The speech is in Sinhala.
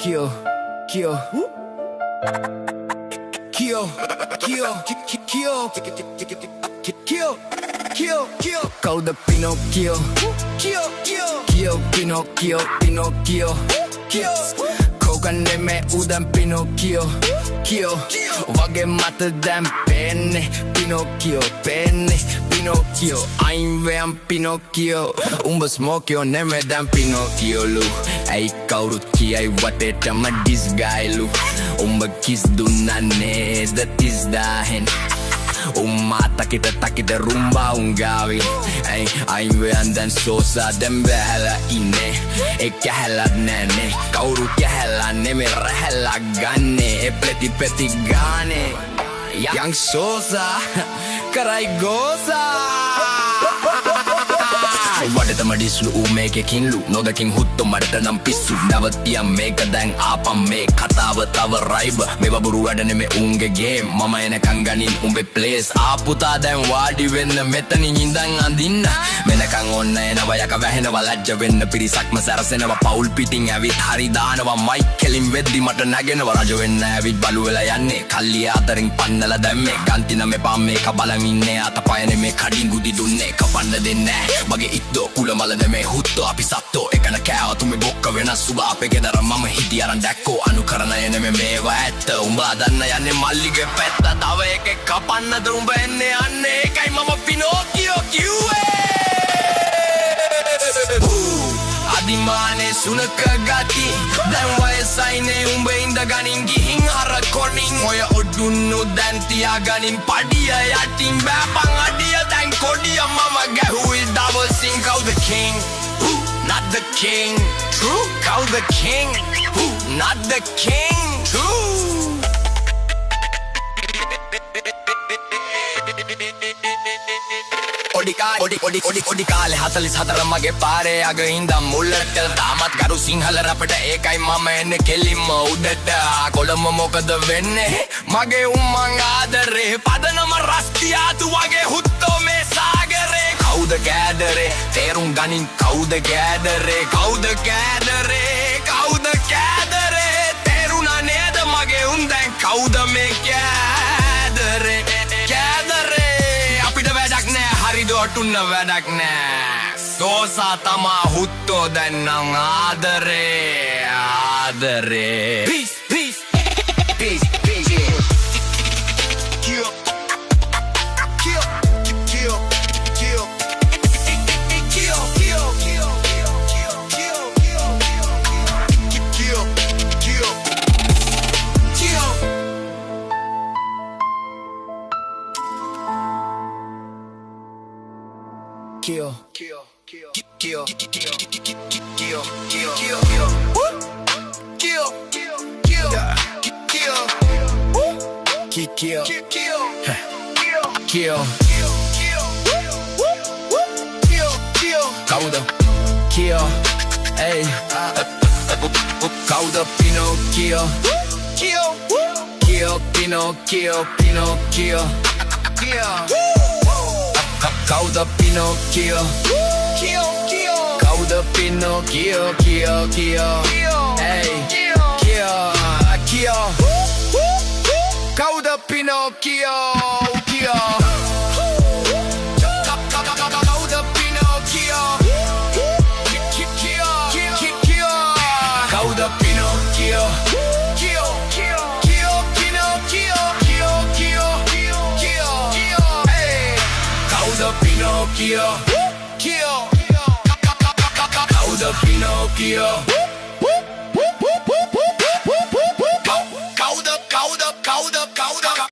Kill, kill, kill, kill, kill, kill, kill, kill. Call the Pinocchio, kill, kill, kill, Pinocchio, Pinocchio, kill. Koganeme udan Pinocchio, kill. Wage mata dan penne, Pinocchio, penne, Pinocchio. I'm vean Pinocchio. Umba smoke on neme dan Pinocchio lu. Ay kaurut kiai watetama disgailu. Umba kiss dunane that is dahen. Umata kita rumba ungawi. Ay vean dan sosa dan behla ine. Eka hela nene. Kaurut ya hela neme rahela gane. Pleti peti gane. Yang sosa karai goza. Wadetama dislu මේකකින් ලු නොදකින් හුත්තු මඩට නම් පිස්සු නවතියම් මේක දැන් ආපම් මේ කතාව තව රයිබ මේ වබුරු වැඩ නෙමේ උන්ගේ ගේම් මම එනකන් ගනින් උඹේ ප්ලේස් ආපුතා දැන් වාඩි වෙන්න මෙතනින් ඉඳන් අඳින්න මෙනකන් ඔන්න එනවා යක වැහෙනවා ලැජ්ජ වෙන්න පිරිසක්ම සැරසෙනවා පවුල් පිටින් ඇවිත් හරි දානවා මයික් කෙලින් වෙද්දි මට නැගෙනවා රජ වෙන්න ඇවිත් බලු වෙලා යන්නේ කල්ලිය අතරින් පන්නලා දැම්මේ ගන්තින මෙපා මේක බලන් ඉන්නේ අතපයනේ මේ කඩින් ගුදි දුන්නේ කපන්න දෙන්නේ මගේ ඉද්දෝ කුලමල නෙමේ හුත්තෝ අපි සත්තෝ එකන කෑව තුමේ බොක්ක වෙනස් සුබ අපේ ගෙදර මම හිටි අරන් දැක්කෝ අනුකරණය නෙමේ මේවා ඇත්ත උඹ අදන්න යන්නේ මල්ලිගේ පැත්ත තව එකෙක් කපන්නද උඹ එන්නේ යන්නේ ඒකයි මම පිනෝකියෝ කිව්වේ අදිමානේ සුනක ගති දැන් වයසයිනේ උඹ ඉඳ ගනින් ගිහින් අර කොණින් ඔය ඔඩුන්නු දැන් තියාගනින් පඩිය යටින් බෑපන් අඩිය දැන් කොඩිය මම ගැහුයි දවසින් කවුද the king not the king true call the king not the king true Odi කාලේ 44 මගේ පාරේ අග ඉඳන් මුල්ලට තාමත් ගරු සිංහල රැපට ඒකයි මම එන්නේ කෙලින්ම උඩට කොළඹ මොකද වෙන්නේ මගේ උම්මන් ආදරේ පදනම රස්තියාතු වගේ හුත්තෝ මේ සාගරේ කවුද කෑදරේ තේරුම් ගනින් කවුද කෑදරේ කවුද කෑදරේ කවුද කෑදරේ තේරුණා නේද මගේ උන් දැන් කවුද මේ කෑදරේ ඔටුන්න වැඩක් නෑ සෝසා තමා හුත්තෝ දැන්නම් ආදරේ Peace, peace, peace, peace, yeah. Kill, kill, kill, kill, kill, kill, kill, kill, kill, kill, kill. Kill, kill, kill, kill, kill, kill, kill, kill, kill, kill, kill, kill, kill, kill, Kauda, kill, hey, Kauda Pinocchio, kill, kill, Pinocchio, Pinocchio, kill. Kauda Pinocchio, kill, kill. Kauda Pinocchio, kill, kill. Hey, kill, kill. Kauda Pinocchio, kill. Kauda Pinocchio, kill. Kauda Pinocchio, kill, kill, kill, Pinocchio, kill, kill, kill. Kauda Pinocchio, kill. Kauda Pinocchio. Kauda, Kauda, Kauda, Kauda.